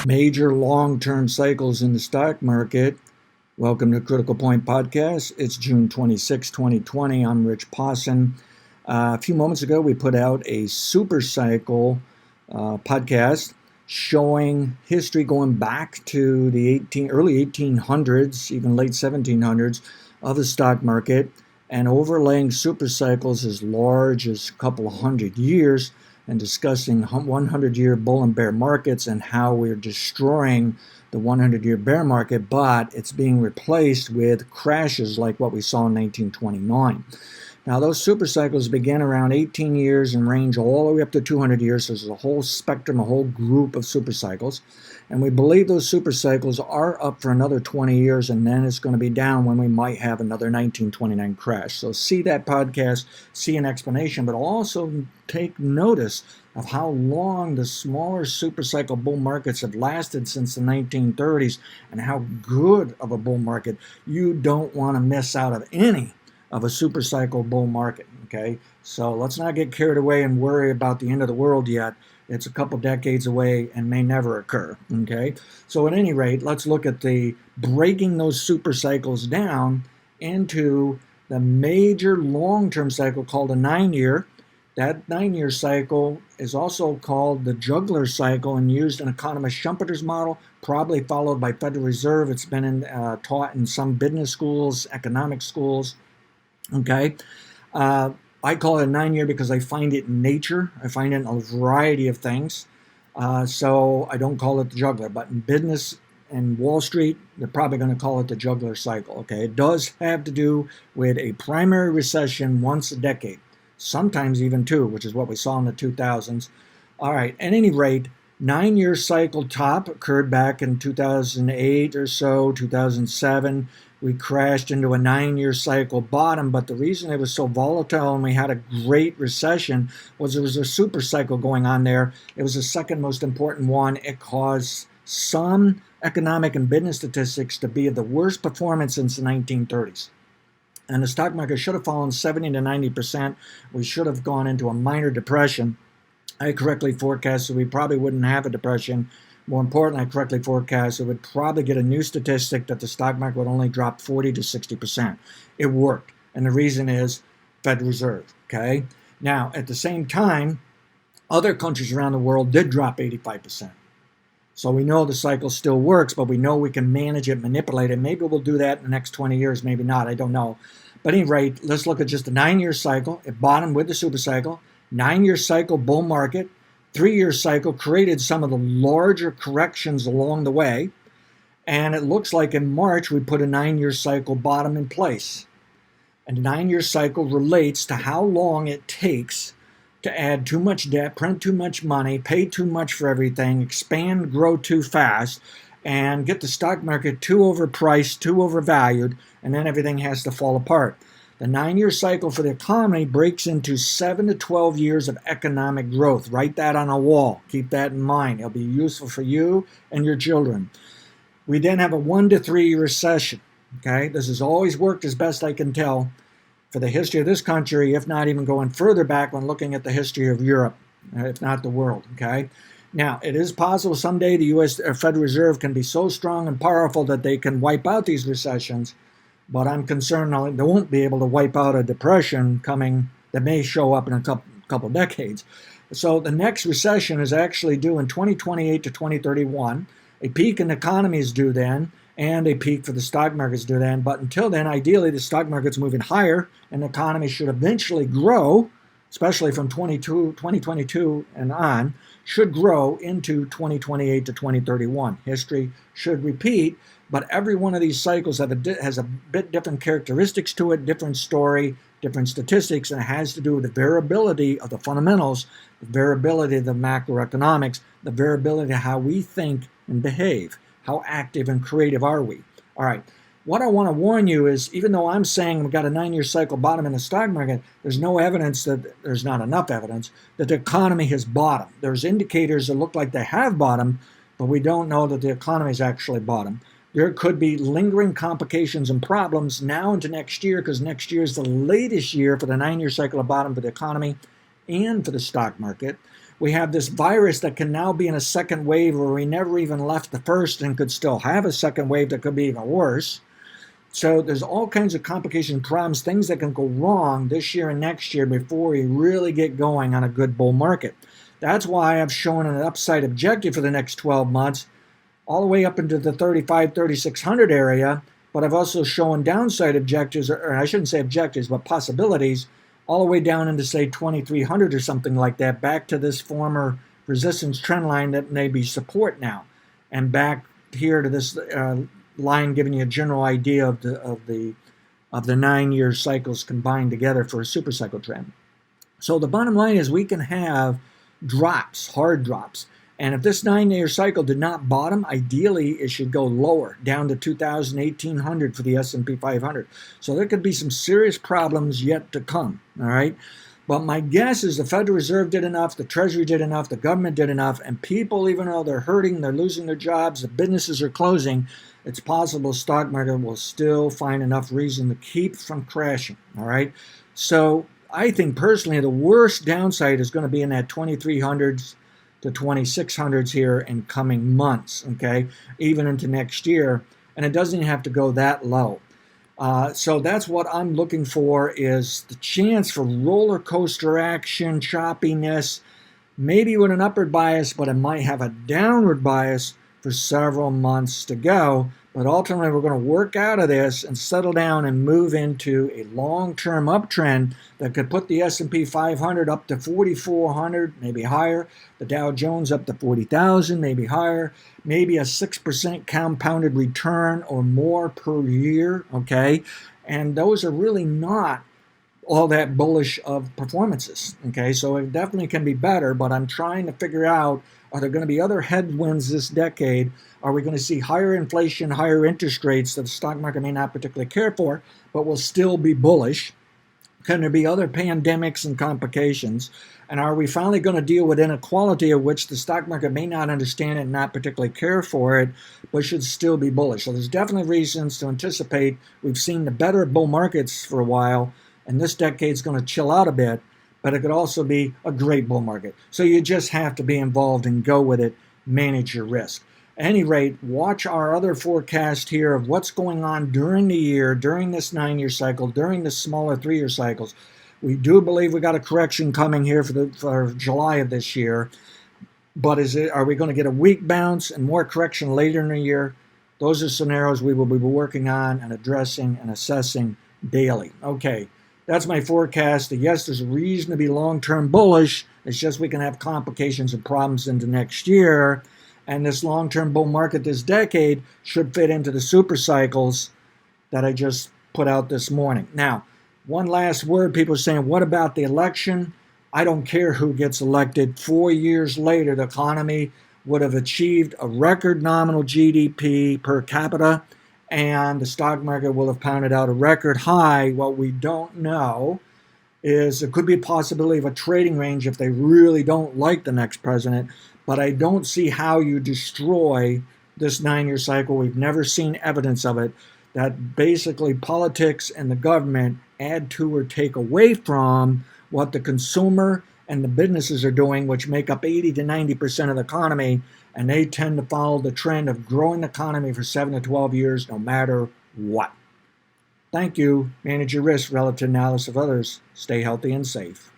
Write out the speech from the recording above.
Major long-term cycles in the stock market. Welcome to Critical Point Podcast. It's June 26, 2020. I'm Rich Pawson. A few moments ago, we put out a super cycle podcast showing history going back to the early 1800s, even late 1700s of the stock market, and overlaying super cycles as large as a couple of hundred years, and discussing 100-year bull and bear markets and how we're destroying the 100-year bear market, but it's being replaced with crashes like what we saw in 1929. Now, those super cycles begin around 18 years and range all the way up to 200 years. So there's a whole spectrum, a whole group of super cycles. And we believe those super cycles are up for another 20 years, and then it's going to be down when we might have another 1929 crash. So see that podcast, see an explanation, but also take notice of how long the smaller super cycle bull markets have lasted since the 1930s and how good of a bull market. You don't want to miss out of any of a super cycle bull market, okay? So let's not get carried away and worry about the end of the world yet. It's a couple decades away and may never occur, okay? So at any rate, let's look at the breaking those super cycles down into the major long-term cycle called a 9-year. That 9-year cycle is also called the juggler cycle and used in economist Schumpeter's model, probably followed by Federal Reserve. It's been taught in some business schools, economic schools. Okay, I call it a 9-year because I find it in nature. I find it in a variety of things. So I don't call it the juggler, but in business and Wall Street, they're probably going to call it the juggler cycle. Okay, it does have to do with a primary recession once a decade, sometimes even two, which is what we saw in the 2000s. All right, at any rate, 9-year cycle top occurred back in 2008 or so, 2007. We crashed into a 9-year cycle bottom, but the reason it was so volatile and we had a great recession was there was a super cycle going on there. It was the second most important one. It caused some economic and business statistics to be the worst performance since the 1930s. And the stock market should have fallen 70 to 90%. We should have gone into a minor depression. I correctly forecasted we probably wouldn't have a depression. More importantly, I correctly forecast it would probably get a new statistic that the stock market would only drop 40 to 60%. It worked. And the reason is Federal Reserve. Okay. Now, at the same time, other countries around the world did drop 85%. So we know the cycle still works, but we know we can manage it, manipulate it. Maybe we'll do that in the next 20 years, maybe not. I don't know. But at any rate, let's look at just the 9-year cycle. It bottomed with the super cycle. 9-year cycle bull market. 3-year cycle created some of the larger corrections along the way. And it looks like in March, we put a 9-year cycle bottom in place. And the 9-year cycle relates to how long it takes to add too much debt, print too much money, pay too much for everything, expand, grow too fast, and get the stock market too overpriced, too overvalued, and then everything has to fall apart. The 9-year cycle for the economy breaks into 7 to 12 years of economic growth. Write that on a wall. Keep that in mind. It'll be useful for you and your children. We then have a 1 to 3 year recession. Okay, this has always worked as best I can tell for the history of this country, if not even going further back when looking at the history of Europe, if not the world. Okay. Now, it is possible someday the U.S. Federal Reserve can be so strong and powerful that they can wipe out these recessions. But I'm concerned they won't be able to wipe out a depression coming that may show up in a couple decades. So the next recession is actually due in 2028 to 2031. A peak in the economy is due then, and a peak for the stock market is due then. But until then, ideally, the stock market's moving higher, and the economy should eventually grow, especially from 2022 and on, should grow into 2028 to 2031. History should repeat. But every one of these cycles has a bit different characteristics to it, different story, different statistics, and it has to do with the variability of the fundamentals, the variability of the macroeconomics, the variability of how we think and behave. How active and creative are we? All right. What I want to warn you is, even though I'm saying we've got a 9-year cycle bottom in the stock market, there's no evidence there's not enough evidence that the economy has bottomed. There's indicators that look like they have bottomed, but we don't know that the economy has actually bottomed. There could be lingering complications and problems now into next year, because next year is the latest year for the 9-year cycle of bottom for the economy and for the stock market. We have this virus that can now be in a second wave where we never even left the first and could still have a second wave that could be even worse. So there's all kinds of complication problems, things that can go wrong this year and next year before we really get going on a good bull market. That's why I've shown an upside objective for the next 12 months, all the way up into the 3,600 area, but I've also shown downside objectives, or I shouldn't say objectives, but possibilities, all the way down into, say, 2,300 or something like that, back to this former resistance trend line that may be support now, and back here to this line giving you a general idea of the 9-year cycles combined together for a super cycle trend. So the bottom line is we can have drops, hard drops. And if this 9-year cycle did not bottom, ideally it should go lower, down to 2,000, 1,800 for the S&P 500. So there could be some serious problems yet to come, all right? But my guess is the Federal Reserve did enough, the Treasury did enough, the government did enough, and people, even though they're hurting, they're losing their jobs, the businesses are closing, it's possible the stock market will still find enough reason to keep from crashing, all right? So I think personally the worst downside is going to be in that 2,300s to 2,600s here in coming months, okay, even into next year, and it doesn't even have to go that low. So that's what I'm looking for, is the chance for roller coaster action, choppiness, maybe with an upward bias, but it might have a downward bias for several months to go. But ultimately, we're going to work out of this and settle down and move into a long-term uptrend that could put the S&P 500 up to 4,400, maybe higher, the Dow Jones up to 40,000, maybe higher, maybe a 6% compounded return or more per year, okay? And those are really not all that bullish of performances, okay? So it definitely can be better, but I'm trying to figure out, are there going to be other headwinds this decade? Are we going to see higher inflation, higher interest rates that the stock market may not particularly care for, but will still be bullish? Can there be other pandemics and complications? And are we finally going to deal with inequality, of which the stock market may not understand and not particularly care for it, but should still be bullish? So there's definitely reasons to anticipate. We've seen the better bull markets for a while, and this decade's going to chill out a bit, but it could also be a great bull market. So you just have to be involved and go with it, manage your risk. At any rate, watch our other forecast here of what's going on during the year, during this 9-year cycle, during the smaller 3-year cycles. We do believe we got a correction coming here for July of this year, but are we going to get a weak bounce and more correction later in the year? Those are scenarios we will be working on and addressing and assessing daily. Okay. That's my forecast. Yes, there's a reason to be long-term bullish. It's just we can have complications and problems into next year. And this long-term bull market this decade should fit into the super cycles that I just put out this morning. Now, one last word. People are saying, what about the election? I don't care who gets elected. 4 years later, the economy would have achieved a record nominal GDP per capita, and the stock market will have pounded out a record high. What we don't know is it could be a possibility of a trading range if they really don't like the next president, but I don't see how you destroy this 9-year cycle. We've never seen evidence of it, that basically politics and the government add to or take away from what the consumer and the businesses are doing, which make up 80 to 90% of the economy, and they tend to follow the trend of growing the economy for 7 to 12 years, no matter what. Thank you. Manage your risk relative to analysis of others. Stay healthy and safe.